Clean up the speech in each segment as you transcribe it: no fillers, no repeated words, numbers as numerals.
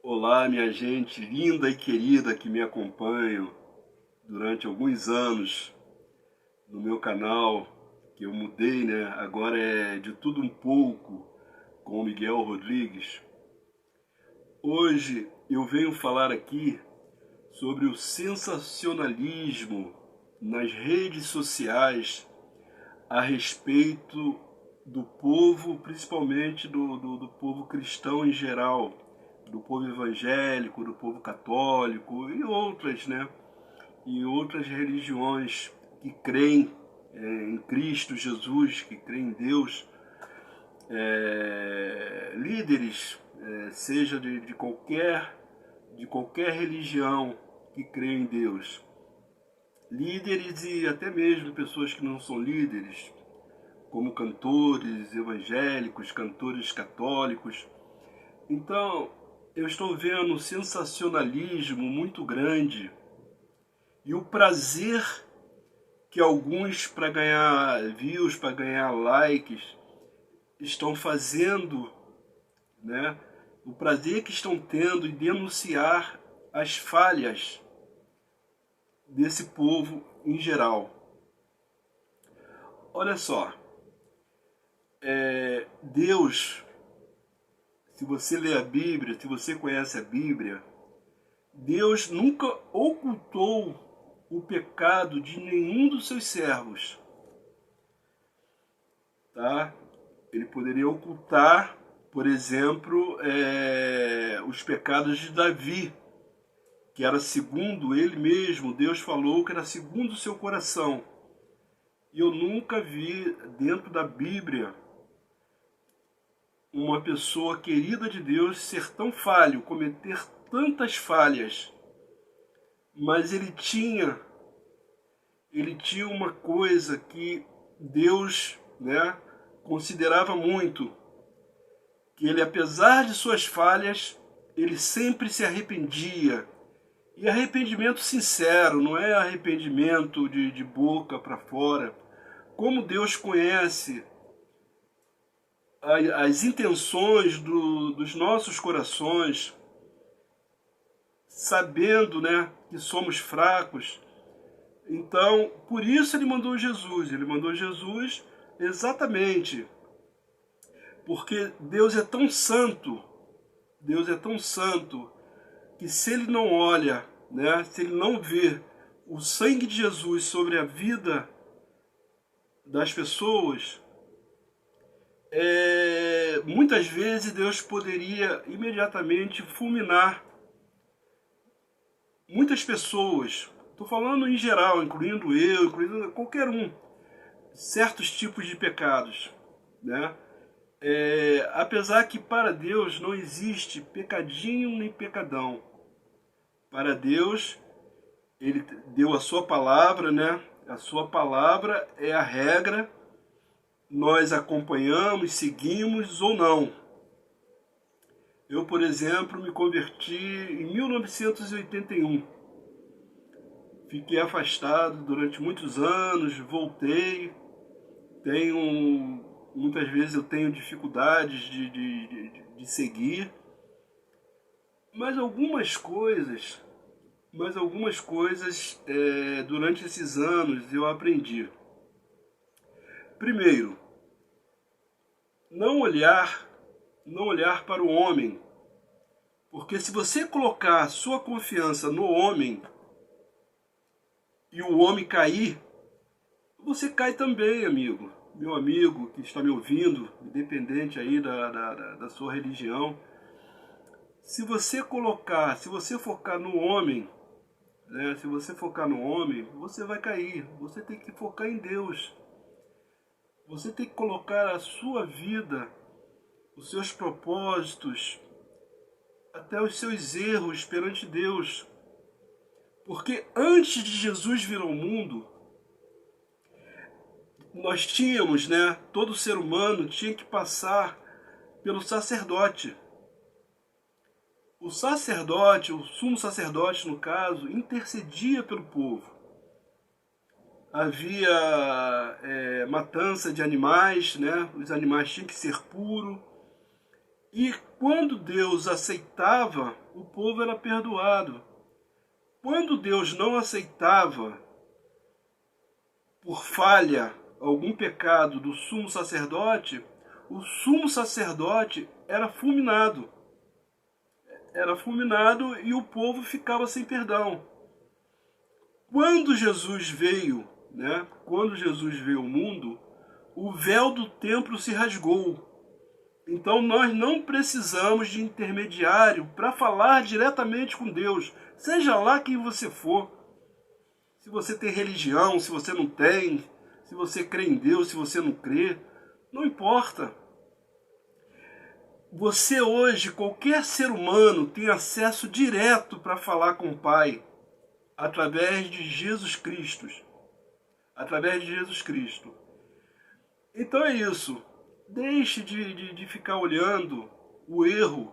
Olá, minha gente linda e querida que me acompanham durante alguns anos no meu canal, que eu mudei, né? Agora é de tudo um pouco com o Miguel Rodrigues. Hoje eu venho falar aqui sobre o sensacionalismo nas redes sociais a respeito do povo, principalmente do povo cristão em geral, do povo evangélico, do povo católico e outras, né? E outras religiões que creem em Cristo Jesus, que creem em Deus, líderes, seja de qualquer religião que crê em Deus, líderes e até mesmo pessoas que não são líderes, como cantores evangélicos, cantores católicos. Então, eu estou vendo um sensacionalismo muito grande e o prazer que alguns, para ganhar views, para ganhar likes, estão fazendo, né? O prazer que estão tendo em denunciar as falhas desse povo em geral. Olha só, Deus, se você lê a Bíblia, se você conhece a Bíblia, Deus nunca ocultou o pecado de nenhum dos seus servos, tá? Ele poderia ocultar, por exemplo, os pecados de Davi, que era segundo ele mesmo, Deus falou que era segundo o seu coração. E eu nunca vi dentro da Bíblia uma pessoa querida de Deus ser tão falho, cometer tantas falhas. Mas ele tinha uma coisa que Deus, né, considerava muito, que ele, apesar de suas falhas, ele sempre se arrependia. E arrependimento sincero, não é arrependimento de boca para fora. Como Deus conhece as intenções dos nossos corações, sabendo, né, que somos fracos. Então, por isso ele mandou Jesus. Ele mandou Jesus exatamente porque Deus é tão santo, que se ele não olha, né, se ele não vê o sangue de Jesus sobre a vida das pessoas, muitas vezes Deus poderia imediatamente fulminar muitas pessoas. Estou falando em geral, incluindo eu, incluindo qualquer um, certos tipos de pecados, né? Apesar que para Deus não existe pecadinho nem pecadão. Para Deus, Ele deu a sua palavra, né? A sua palavra é a regra, nós acompanhamos, seguimos ou não. Eu, por exemplo, me converti em 1981. Fiquei afastado durante muitos anos, voltei. Muitas vezes eu tenho dificuldades de seguir. Mas algumas coisas, durante esses anos eu aprendi. Primeiro, não olhar para o homem, porque se você colocar sua confiança no homem e o homem cair, você cai também, amigo, meu amigo que está me ouvindo, independente aí da sua religião. Se você focar no homem, né, você vai cair. Você tem que focar em Deus. Você tem que colocar a sua vida, os seus propósitos, até os seus erros perante Deus. Porque antes de Jesus vir ao mundo, nós tínhamos, né, todo ser humano tinha que passar pelo sacerdote. O sacerdote, o sumo sacerdote no caso, intercedia pelo povo. Havia matança de animais, né? Os animais tinham que ser puros. E quando Deus aceitava o povo era perdoado. Quando Deus não aceitava, por falha, algum pecado do sumo sacerdote, o sumo sacerdote era fulminado. Era fulminado e o povo ficava sem perdão. Quando Jesus veio, né? Quando Jesus veio ao mundo, o véu do templo se rasgou. Então nós não precisamos de intermediário para falar diretamente com Deus, seja lá quem você for. Se você tem religião, se você não tem, se você crê em Deus, se você não crê, não importa. Você hoje, qualquer ser humano, tem acesso direto para falar com o Pai, através de Jesus Cristo. Através de Jesus Cristo. Então é isso. Deixe de ficar olhando o erro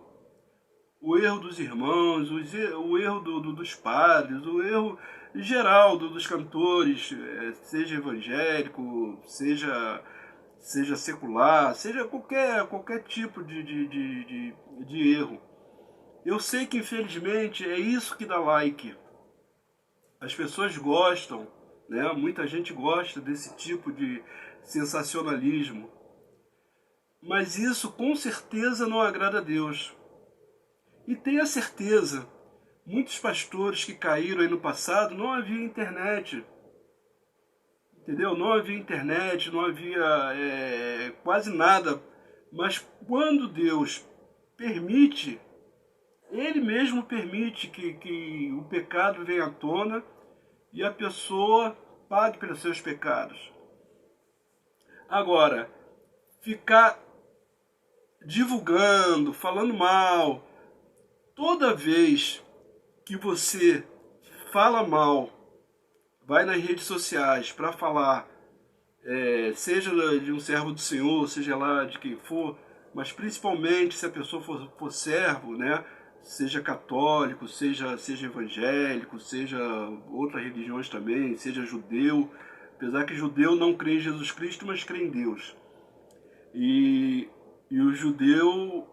dos irmãos, o erro dos padres, o erro geral dos cantores, seja evangélico, seja secular, seja qualquer tipo de erro. Eu sei que infelizmente é isso que dá like. As pessoas gostam, né? Muita gente gosta desse tipo de sensacionalismo. Mas isso com certeza não agrada a Deus. E tenha certeza, muitos pastores que caíram aí no passado, não havia internet. Entendeu? Não havia internet, não havia quase nada. Mas quando Deus permite, Ele mesmo permite que o pecado venha à tona e a pessoa pague pelos seus pecados. Agora, ficar divulgando, falando mal, toda vez que você fala mal, vai nas redes sociais para falar, seja de um servo do Senhor, seja lá de quem for, mas principalmente se a pessoa for servo, né? Seja católico, seja evangélico, seja outras religiões também, seja judeu, apesar que judeu não crê em Jesus Cristo, mas crê em Deus. E o judeu,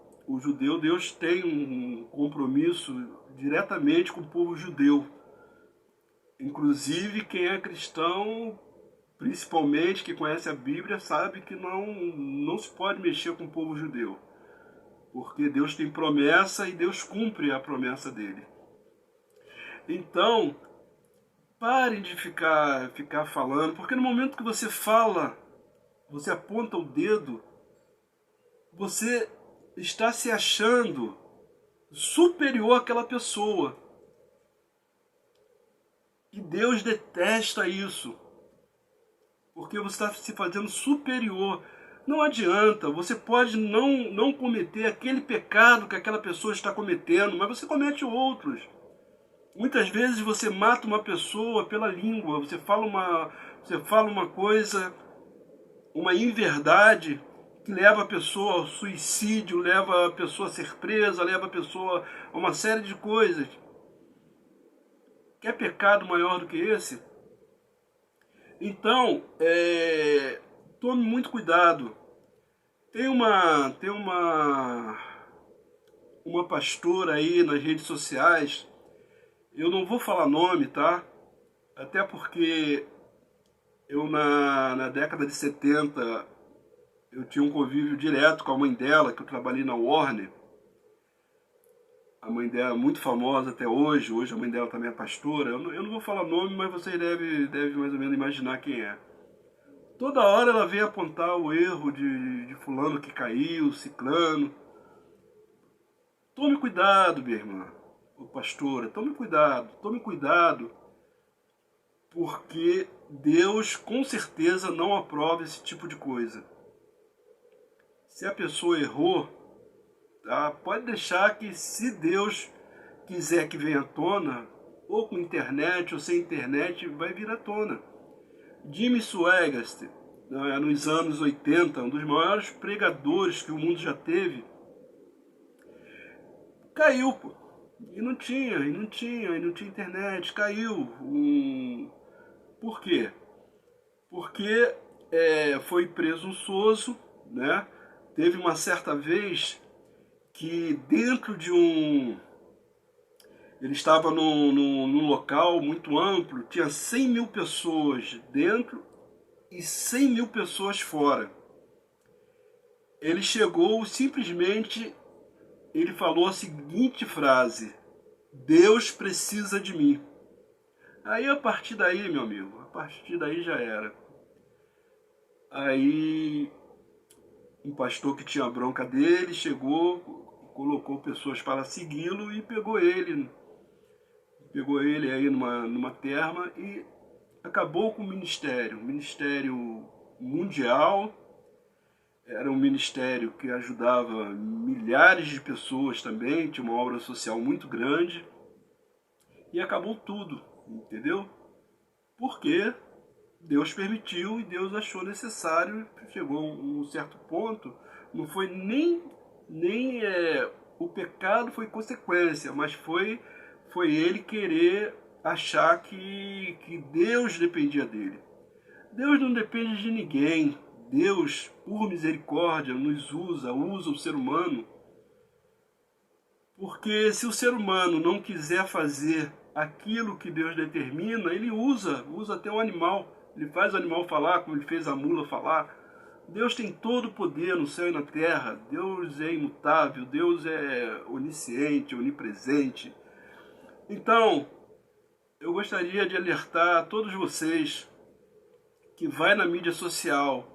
Deus tem um compromisso diretamente com o povo judeu. Inclusive, quem é cristão, principalmente que conhece a Bíblia, sabe que não se pode mexer com o povo judeu. Porque Deus tem promessa e Deus cumpre a promessa dele. Então, parem de ficar falando, porque no momento que você fala, você aponta o dedo, você está se achando superior àquela pessoa. E Deus detesta isso. Porque você está se fazendo superior. Não adianta, você pode não cometer aquele pecado que aquela pessoa está cometendo, mas você comete outros. Muitas vezes você mata uma pessoa pela língua, você fala uma coisa, uma inverdade, que leva a pessoa ao suicídio, leva a pessoa a ser presa, leva a pessoa a uma série de coisas. Quer pecado maior do que esse? Então, tome muito cuidado. Tem uma pastora aí nas redes sociais, eu não vou falar nome, tá? Até porque eu na década de 70, eu tinha um convívio direto com a mãe dela, que eu trabalhei na Warner. A mãe dela é muito famosa até hoje a mãe dela também é pastora. Eu não vou falar nome, mas vocês devem mais ou menos imaginar quem é. Toda hora ela vem apontar o erro de fulano que caiu, ciclano. Tome cuidado, minha irmã, pastora, tome cuidado, porque Deus com certeza não aprova esse tipo de coisa. Se a pessoa errou, tá? Pode deixar que, se Deus quiser que venha à tona, ou com internet ou sem internet, vai vir à tona. Jimmy Swaggart, nos anos 80, um dos maiores pregadores que o mundo já teve, caiu, pô. E não tinha internet, caiu. Por quê? Porque foi presunçoso, né? Teve uma certa vez que dentro de um Ele estava num local muito amplo, tinha 100 mil pessoas dentro e 100 mil pessoas fora. Ele chegou, simplesmente, ele falou a seguinte frase: Deus precisa de mim. Aí, a partir daí, meu amigo, a partir daí já era. Aí, um pastor que tinha bronca dele chegou, colocou pessoas para segui-lo e pegou ele aí numa terma e acabou com o ministério mundial. Era um ministério que ajudava milhares de pessoas também, tinha uma obra social muito grande, e acabou tudo, entendeu? Porque Deus permitiu e Deus achou necessário, chegou a um certo ponto, não foi nem o pecado foi consequência, mas foi ele querer achar que Deus dependia dele. Deus não depende de ninguém. Deus, por misericórdia, nos usa o ser humano, porque se o ser humano não quiser fazer aquilo que Deus determina, ele usa até o animal. Ele faz o animal falar, como ele fez a mula falar. Deus tem todo o poder no céu e na terra. Deus é imutável, Deus é onisciente, onipresente. Então, eu gostaria de alertar a todos vocês que vai na mídia social,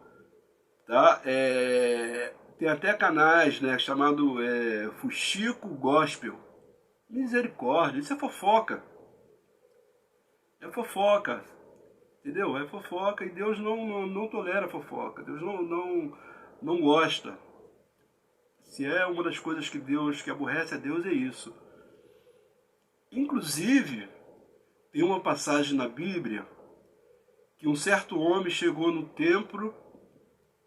tá? Tem até canais, né, chamado Fuxico Gospel. Misericórdia, isso é fofoca. É fofoca, entendeu? É fofoca e Deus não tolera fofoca. Deus não gosta. Se é uma das coisas que Deus que aborrece a Deus, é isso. Inclusive, tem uma passagem na Bíblia que um certo homem chegou no templo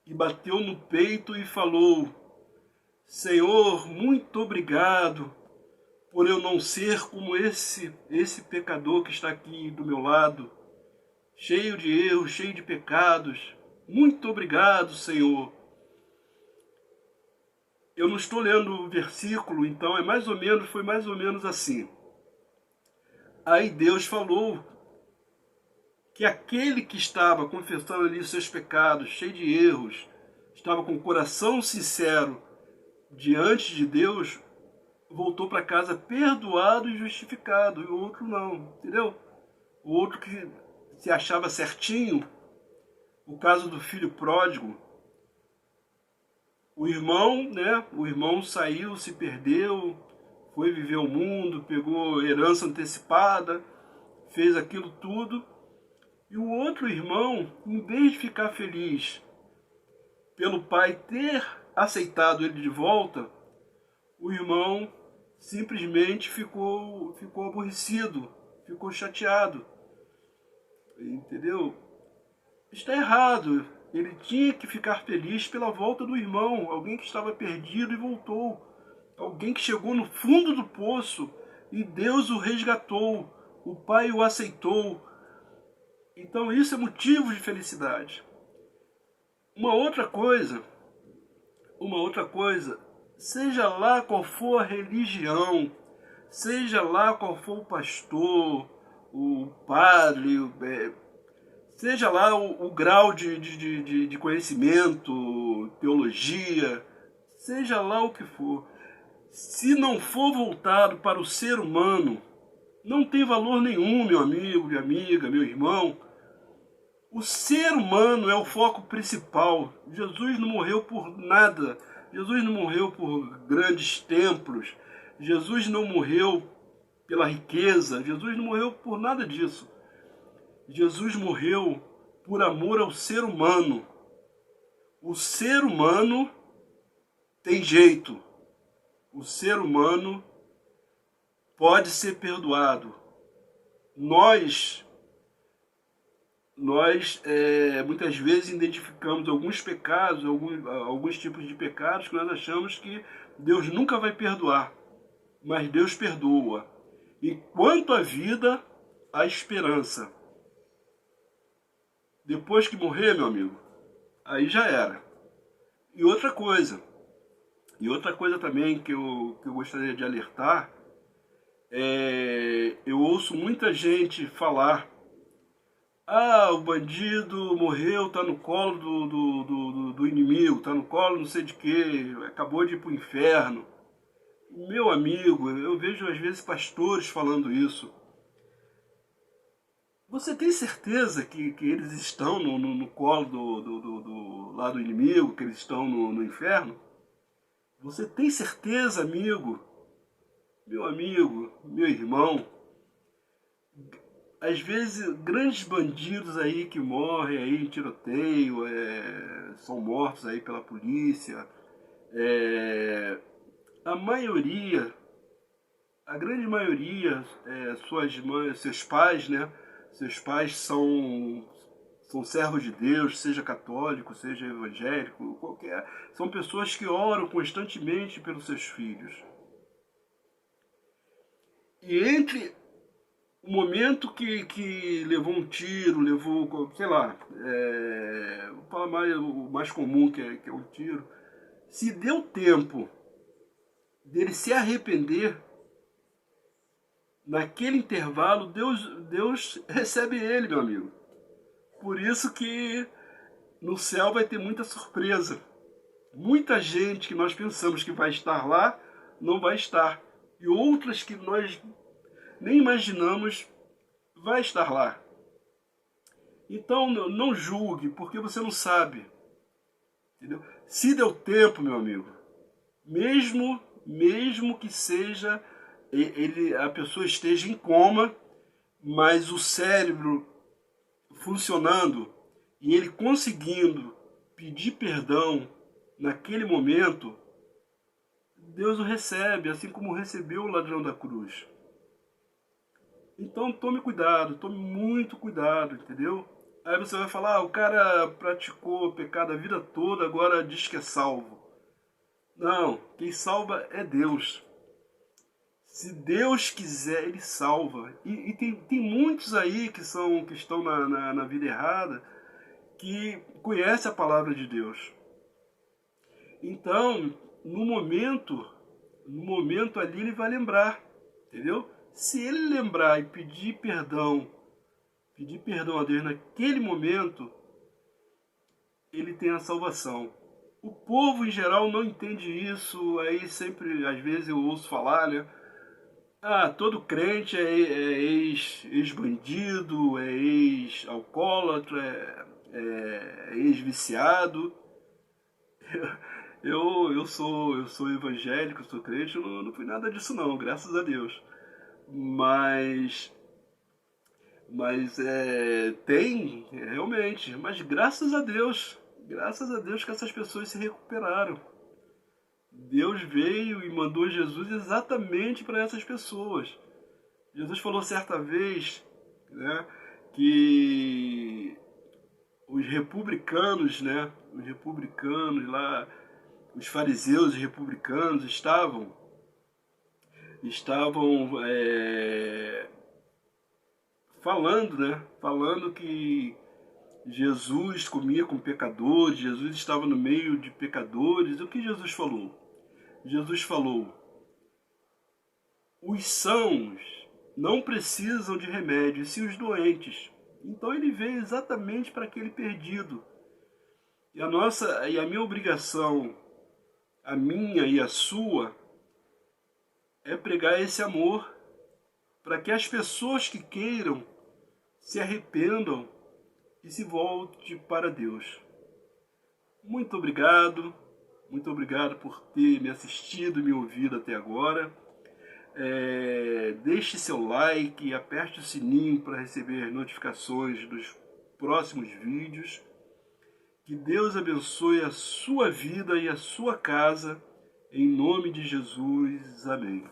e bateu no peito e falou: Senhor, muito obrigado por eu não ser como esse pecador que está aqui do meu lado, cheio de erros, cheio de pecados. Muito obrigado, Senhor. Eu não estou lendo o versículo, então foi mais ou menos assim. Aí Deus falou que aquele que estava confessando ali os seus pecados, cheio de erros, estava com o coração sincero diante de Deus, voltou para casa perdoado e justificado, e o outro não, entendeu? O outro que se achava certinho, o caso do filho pródigo, o irmão saiu, se perdeu, foi viver o mundo, pegou herança antecipada, fez aquilo tudo, e o outro irmão, em vez de ficar feliz pelo pai ter aceitado ele de volta, o irmão simplesmente ficou aborrecido, ficou chateado, entendeu? Está errado. Ele tinha que ficar feliz pela volta do irmão, alguém que estava perdido e voltou, alguém que chegou no fundo do poço e Deus o resgatou, o pai o aceitou. Então isso é motivo de felicidade. Uma outra coisa, seja lá qual for a religião, seja lá qual for o pastor, o padre, seja lá o grau de conhecimento, teologia, seja lá o que for, se não for voltado para o ser humano, não tem valor nenhum, meu amigo, minha amiga, meu irmão. O ser humano é o foco principal. Jesus não morreu por nada. Jesus não morreu por grandes templos. Jesus não morreu pela riqueza. Jesus não morreu por nada disso. Jesus morreu por amor ao ser humano. O ser humano tem jeito. O ser humano pode ser perdoado. Nós muitas vezes identificamos alguns pecados, alguns tipos de pecados que nós achamos que Deus nunca vai perdoar, mas Deus perdoa. E quanto à vida, há esperança. Depois que morrer, meu amigo, aí já era. E outra coisa também que eu gostaria de alertar, Eu ouço muita gente falar: ah, o bandido morreu, tá no colo do inimigo, tá no colo não sei de quê, acabou de ir pro inferno. Meu amigo, eu vejo às vezes pastores falando isso. Você tem certeza que eles estão no colo lá do inimigo, que eles estão no inferno? Você tem certeza, amigo, meu irmão? Às vezes, grandes bandidos aí que morrem aí em tiroteio, são mortos aí pela polícia. A maioria, a grande maioria, suas mães, seus pais, né? Seus pais são servos de Deus, seja católico, seja evangélico, qualquer. São pessoas que oram constantemente pelos seus filhos. E entre o momento que levou um tiro, levou, sei lá, vou falar o mais comum que é um tiro, se deu tempo dele se arrepender, naquele intervalo Deus recebe ele, meu amigo. Por isso que no céu vai ter muita surpresa. Muita gente que nós pensamos que vai estar lá, não vai estar. E outras que nós nem imaginamos vai estar lá. Então não julgue, porque você não sabe. Entendeu? Se deu tempo, meu amigo, mesmo que seja a pessoa esteja em coma, mas o cérebro funcionando e ele conseguindo pedir perdão naquele momento, Deus o recebe, assim como recebeu o ladrão da cruz. Então tome cuidado, tome muito cuidado, entendeu? Aí você vai falar, o cara praticou pecado a vida toda, agora diz que é salvo. Não, quem salva é Deus. Se Deus quiser, Ele salva. E tem muitos aí que estão na vida errada, que conhecem a palavra de Deus. Então, no momento ali ele vai lembrar, entendeu? Se ele lembrar e pedir perdão a Deus naquele momento, ele tem a salvação. O povo em geral não entende isso, aí sempre, às vezes eu ouço falar, né? Ah, todo crente é ex-bandido, é ex-alcoólatra, é ex-viciado. Eu sou evangélico, sou crente, eu não fui nada disso não, graças a Deus. Mas tem, realmente, mas graças a Deus que essas pessoas se recuperaram. Deus veio e mandou Jesus exatamente para essas pessoas. Jesus falou certa vez, né, que os republicanos, né, lá, os fariseus e republicanos estavam falando, né, falando que Jesus comia com pecadores, Jesus estava no meio de pecadores. O que Jesus falou? Jesus falou: os sãos não precisam de remédio, e sim os doentes. Então ele veio exatamente para aquele perdido. E a minha obrigação, a minha e a sua, é pregar esse amor para que as pessoas que queiram se arrependam e se volte para Deus. Muito obrigado por ter me assistido e me ouvido até agora. Deixe seu like, aperte o sininho para receber notificações dos próximos vídeos. Que Deus abençoe a sua vida e a sua casa, em nome de Jesus. Amém.